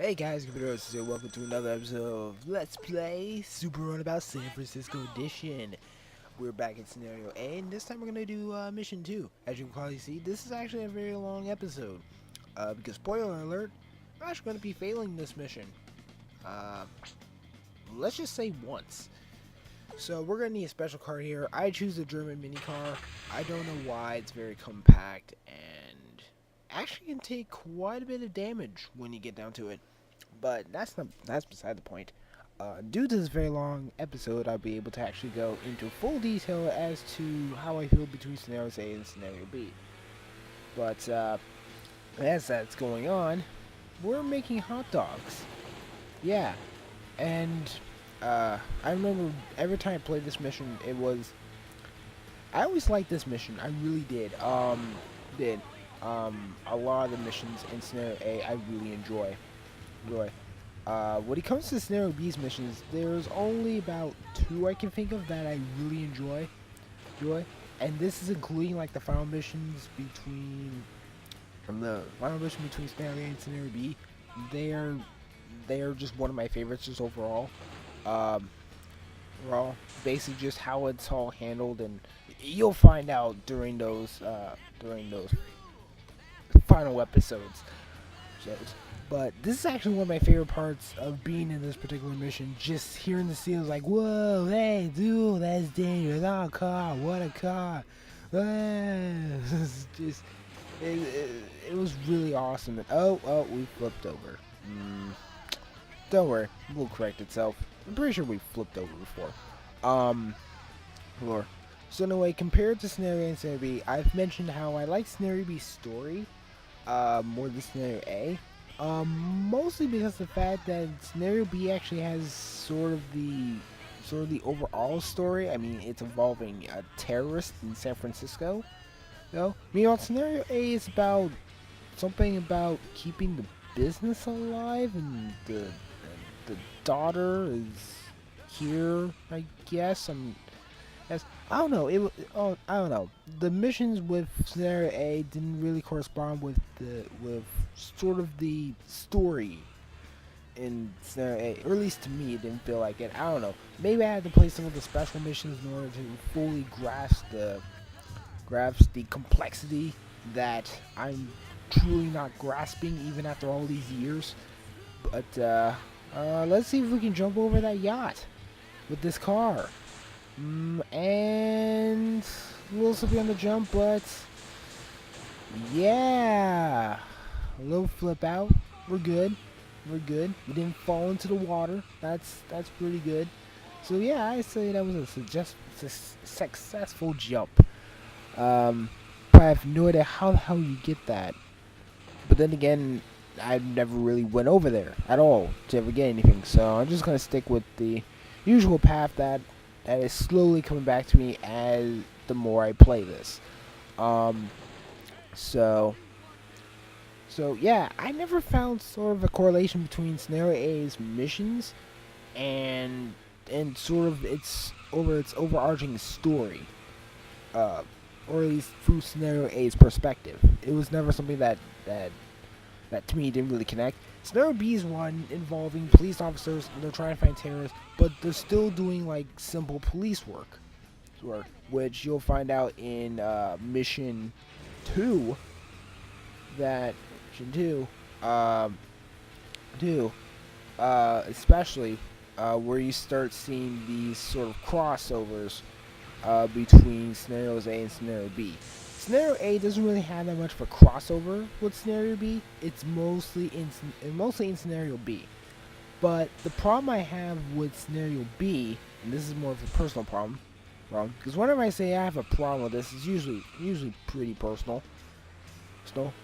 Hey guys, COMPUTEROSIS here. Welcome to another episode of Let's Play Super Runabout San Francisco Edition. We're back in Scenario A, and this time we're going to do Mission 2. As you can probably see, this is actually a very long episode. Because, spoiler alert, I'm actually going to be failing this mission. Let's just say once. So, we're going to need a special car here. I choose the German mini car. I don't know why. It's very compact and actually can take quite a bit of damage when you get down to it. But that's beside the point. Due to this very long episode, I'll be able to actually go into full detail as to how I feel between Scenario A and Scenario B. But as that's going on, we're making hot dogs. Yeah, and I remember every time I played this mission, I always liked this mission. I really did. A lot of the missions in Scenario A I really enjoy. When it comes to Scenario B's missions, there's only about 2 I can think of that I really enjoy. And this is including like the final missions between Scenario A and Scenario B. They are just one of my favorites just overall. Basically just how it's all handled, and you'll find out during those final episodes. But this is actually one of my favorite parts of being in this particular mission. Just hearing the scenes like, whoa, hey, dude, that's dangerous. Oh, car, what a car. It's just, it was really awesome. And, oh, we flipped over. Don't worry, we'll correct itself. I'm pretty sure we flipped over before. Lore. So anyway, compared to Scenario A and Scenario B, I've mentioned how I like Scenario B's story more than Scenario A. Mostly because of the fact that Scenario B actually has sort of the overall story. I mean, it's involving a terrorist in San Francisco. Meanwhile, Scenario A is about something about keeping the business alive, and the daughter is here, I guess. I don't know. I don't know. The missions with Scenario A didn't really correspond with sort of the story in Scenario A, or at least to me, it didn't feel like it. I don't know. Maybe I had to play some of the special missions in order to fully grasp the complexity that I'm truly not grasping even after all these years. But let's see if we can jump over that yacht with this car. And a little slippy on the jump, but yeah, a little flip out. We're good. We didn't fall into the water. That's pretty good. So yeah, I say that was a successful jump. But I have no idea how the hell you get that. But then again, I never really went over there at all to ever get anything. So I'm just gonna stick with the usual path that is slowly coming back to me as the more I play this. So yeah, I never found sort of a correlation between Scenario A's missions and sort of its overarching story, or at least through Scenario A's perspective. It was never something that to me didn't really connect. Scenario B is one involving police officers, and they're trying to find terrorists, but they're still doing like simple police work, which you'll find out in Mission 2. Especially where you start seeing these sort of crossovers between Scenarios A and Scenario B. Scenario A doesn't really have that much of a crossover with Scenario B. It's mostly in Scenario B. But the problem I have with Scenario B, and this is more of a personal problem, because whenever I say I have a problem with this, it's usually pretty personal,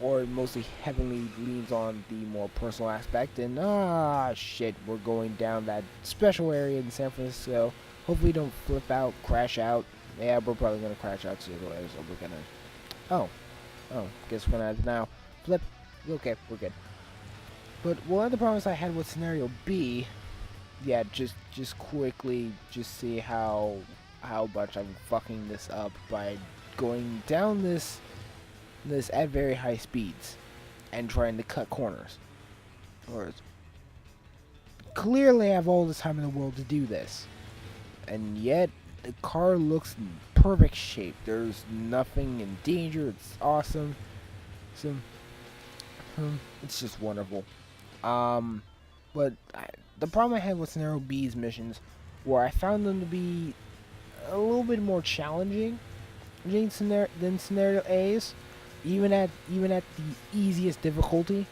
or it mostly heavily leans on the more personal aspect. And shit, we're going down that special area in San Francisco. Hopefully, don't flip out, crash out. Yeah, we're probably gonna crash out sooner or later, so we're gonna. Oh, guess we're gonna now flip. Okay, we're good. But one of the problems I had with Scenario B, yeah, just quickly, just see how much I'm fucking this up by going down this at very high speeds and trying to cut corners. Or clearly have all the time in the world to do this. And yet, the car looks in perfect shape. There's nothing in danger. It's awesome. So, it's just wonderful. But the problem I had with Scenario B's missions were I found them to be a little bit more challenging than Scenario A's, even at the easiest difficulty.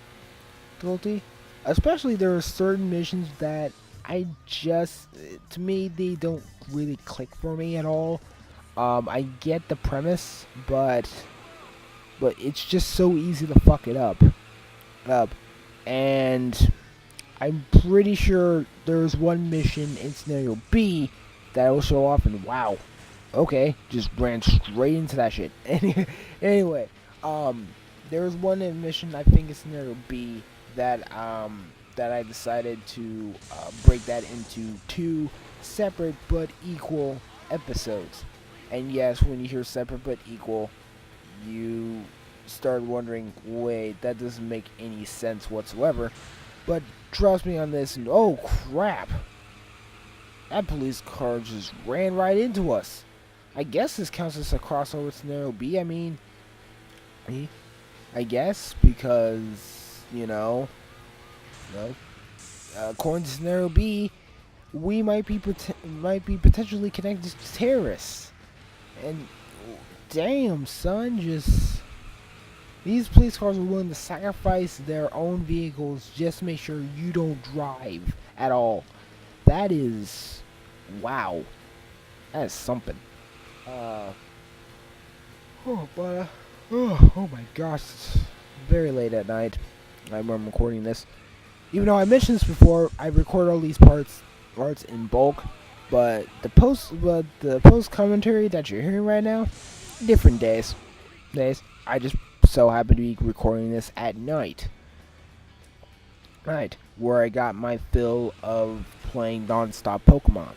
Especially there are certain missions that to me they don't really click for me at all. I get the premise, but it's just so easy to fuck it up. And I'm pretty sure there's one mission in Scenario B that will show off, and wow, okay, just ran straight into that shit. Anyway, there's one mission I think in Scenario B that I decided to break that into 2 separate but equal episodes. And yes, when you hear separate but equal, you start wondering, wait, that doesn't make any sense whatsoever. But trust me on this, and oh crap, that police car just ran right into us. I guess this counts as a crossover Scenario B. I mean, I guess, because, according to Scenario B, we might be potentially connected to terrorists. And damn, son, these police cars are willing to sacrifice their own vehicles just to make sure you don't drive at all. That is, wow, that is something. Oh my gosh, it's very late at night when I'm recording this. Even though I mentioned this before, I record all these parts in bulk, but the post commentary that you're hearing right now, different days. I just so happen to be recording this at night. Right, where I got my fill of playing non-stop Pokemon.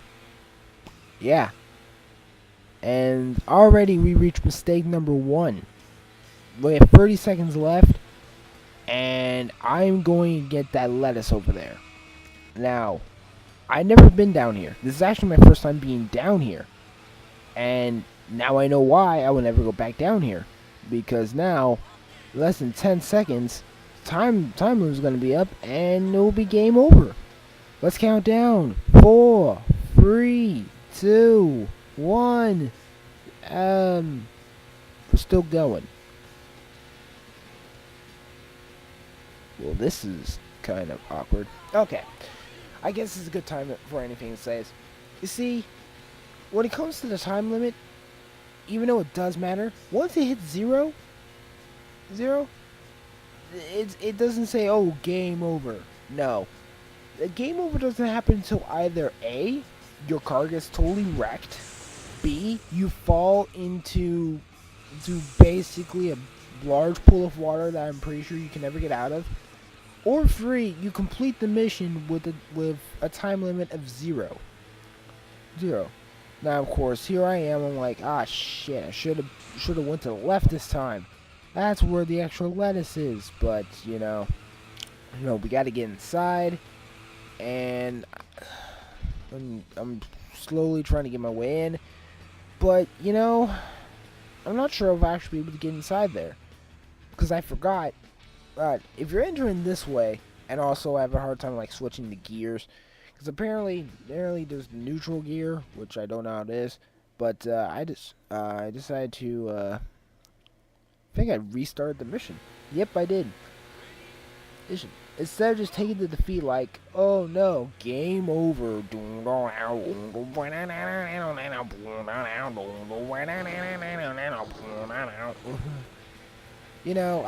Yeah. And already we reached mistake number 1. We have 30 seconds left, and I'm going to get that lettuce over there. Now, I've never been down here. This is actually my first time being down here. And now I know why I will never go back down here. Because now, less than 10 seconds, time limit is going to be up, and it will be game over. Let's count down. 4, 3, 2, 1. We're still going. Well, this is kind of awkward. Okay. I guess this is a good time for anything to say. You see, when it comes to the time limit, even though it does matter, once it hits zero, it doesn't say, oh, game over. No. The game over doesn't happen until either A, your car gets totally wrecked, B, you fall into basically a large pool of water that I'm pretty sure you can never get out of, or 3, you complete the mission with a time limit of 0. Now, of course, here I am. I'm like, ah, shit. I should have went to the left this time. That's where the actual lettuce is. But we got to get inside, and I'm slowly trying to get my way in. But I'm not sure if I'll actually be able to get inside there, because I forgot. But if you're entering this way, and also I have a hard time like switching the gears, because apparently there's the neutral gear, which I don't know how it is. But I decided to I think I restarted the mission. Yep, I did. Instead of just taking the defeat like, oh no, game over.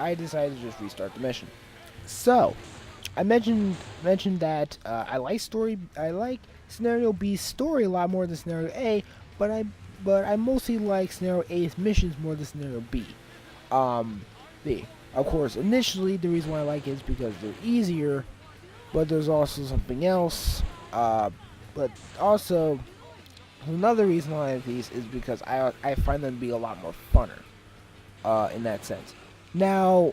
I decided to just restart the mission. So, I mentioned that I like Scenario B's story a lot more than Scenario A, but I mostly like Scenario A's missions more than Scenario B. Of course, initially the reason why I like it is because they're easier, but there's also something else. But also another reason why I like these is because I find them to be a lot more funner. In that sense. Now,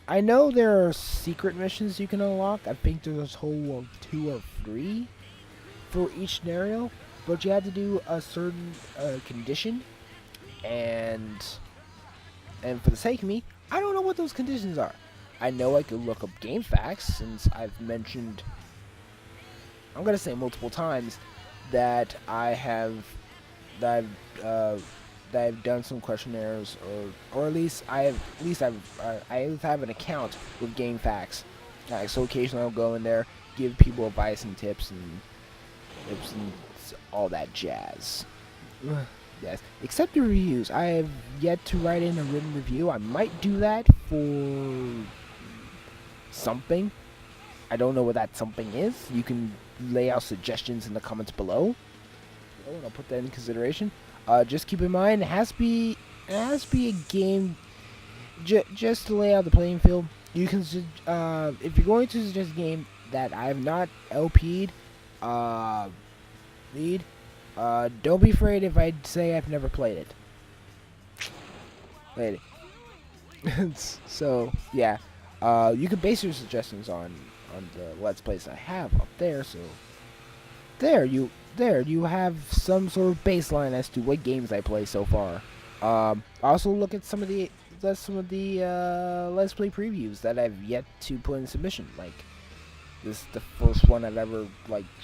I know there are secret missions you can unlock. I think there's a total of 2 or 3 for each scenario, but you have to do a certain condition, and for the sake of me, I don't know what those conditions are. I know I could look up game facts since I've mentioned, I'm gonna say multiple times, that I have that I've done some questionnaires, or at least I have an account with game facts. So occasionally I'll go in there, give people advice and tips and all that jazz. Yes, except the reviews. I have yet to write in a written review. I might do that for something. I don't know what that something is. You can lay out suggestions in the comments below. Oh, and I'll put that in consideration. Just keep in mind, it has to be a game. Just to lay out the playing field. You can, if you're going to suggest a game that I have not LP'd, don't be afraid if I say I've never played it. So yeah, you can base your suggestions on the Let's Plays I have up there. So there you have some sort of baseline as to what games I play so far. Also look at some of the Let's Play previews that I've yet to put in submission. Like this is the first one I've ever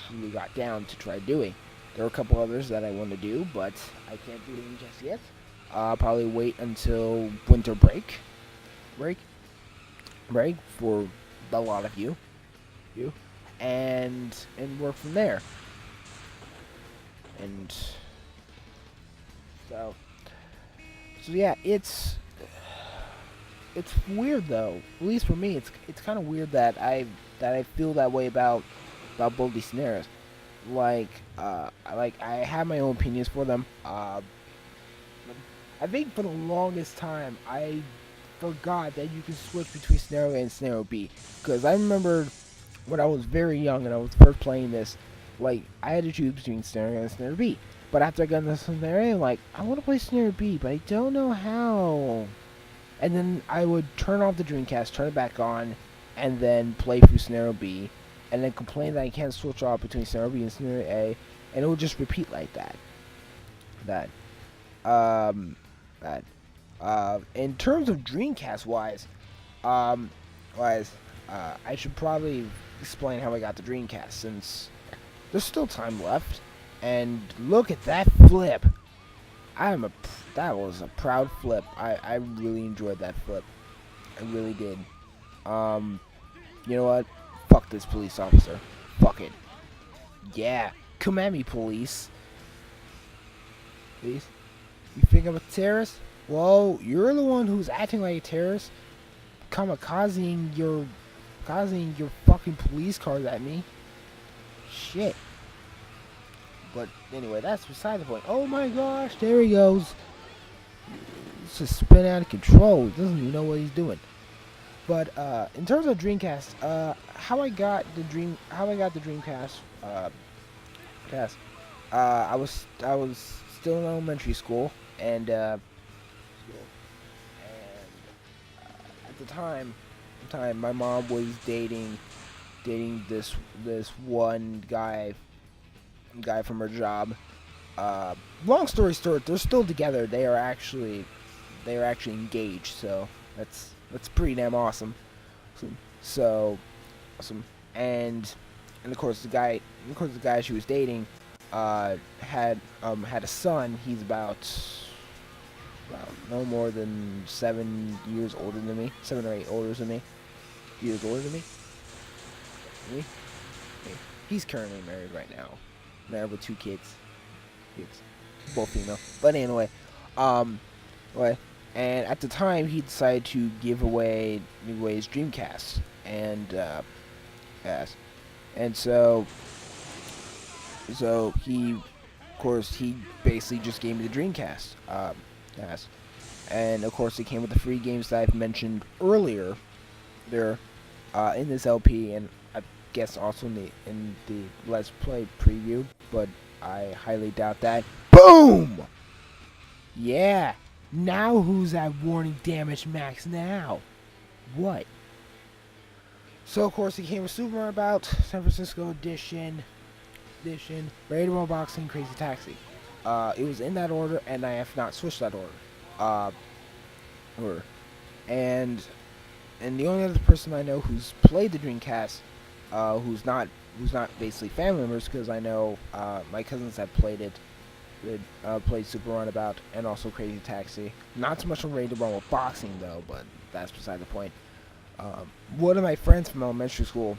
truly got down to try doing. There are a couple others that I want to do, but I can't do them just yet. I'll probably wait until winter break for a lot of you, and work from there. And so yeah, it's weird though. At least for me, it's kind of weird that I feel that way about both these scenarios. I have my own opinions for them. I think for the longest time I forgot that you can switch between scenario A and scenario B, because I remember when I was very young and I was first playing this, I had to choose between scenario A and scenario B. But after I got into scenario A, I'm like, I want to play scenario B, but I don't know how. And then I would turn off the Dreamcast, turn it back on, and then play through scenario B, and then complain that I can't switch off between scenario B and scenario A, and it would just repeat like that. In terms of Dreamcast wise, I should probably explain how I got the Dreamcast, since there's still time left. And look at that flip! That was a proud flip. I really enjoyed that flip. I really did. You know what? Fuck this police officer. Fuck it. Yeah. Come at me, police. Please? You think I'm a terrorist? Well, you're the one who's acting like a terrorist. Causing your fucking police cars at me. Shit. But anyway, that's beside the point. Oh my gosh, there he goes. It's just spin out of control. He doesn't even know what he's doing. But in terms of Dreamcast, how I got the Dreamcast, I was still in elementary school, and at the time, my mom was dating this one guy from her job. Long story short, they're still together. They are actually engaged. So that's pretty damn awesome. So awesome. And of course the guy she was dating had a son. He's about no more than 7 years older than me. 7 or 8 years older than me. He's currently married right now. Married with 2 kids. Both female. But anyway, and at the time he decided to give away his Dreamcast, and so he, of course, he basically just gave me the Dreamcast. And of course it came with the free games that I've mentioned earlier there in this LP, and I guess also in the Let's Play preview, but I highly doubt that. Boom! Yeah! Now who's at warning damage max now? What? So of course it came with Super Runabout, San Francisco edition, Ready to Roll Boxing, Crazy Taxi. It was in that order, and I have not switched that order. Uh, or and the only other person I know who's played the Dreamcast, who's not basically family members, because I know my cousins have played it. Played Super Runabout and also Crazy Taxi. Not so much on Ready to Rumble Boxing though, but that's beside the point. One of my friends from elementary school,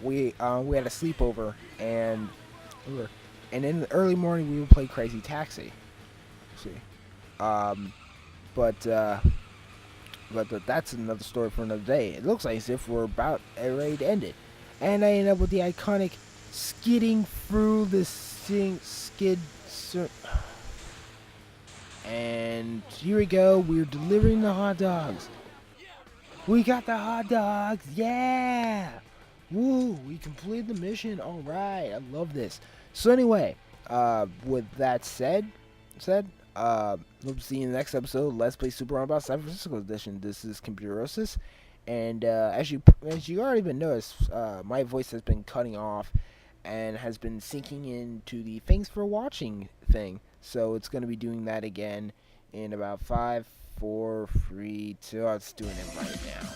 we had a sleepover, and in the early morning we would play Crazy Taxi. See, um, but that's another story for another day. It looks like as if we're about ready to end it, and I end up with the iconic skidding through the skid. And here we go. We're delivering the hot dogs. We got the hot dogs. Yeah. Woo. We completed the mission. All right. I love this. So anyway, with that said, we'll see you in the next episode. Let's play Super Runabout San Francisco Edition. This is COMPUTEROSIS, and as you already been noticed, my voice has been cutting off and has been sinking into the thanks for watching thing. So it's going to be doing that again in about 5, 4, 3, 2. It's doing it right now.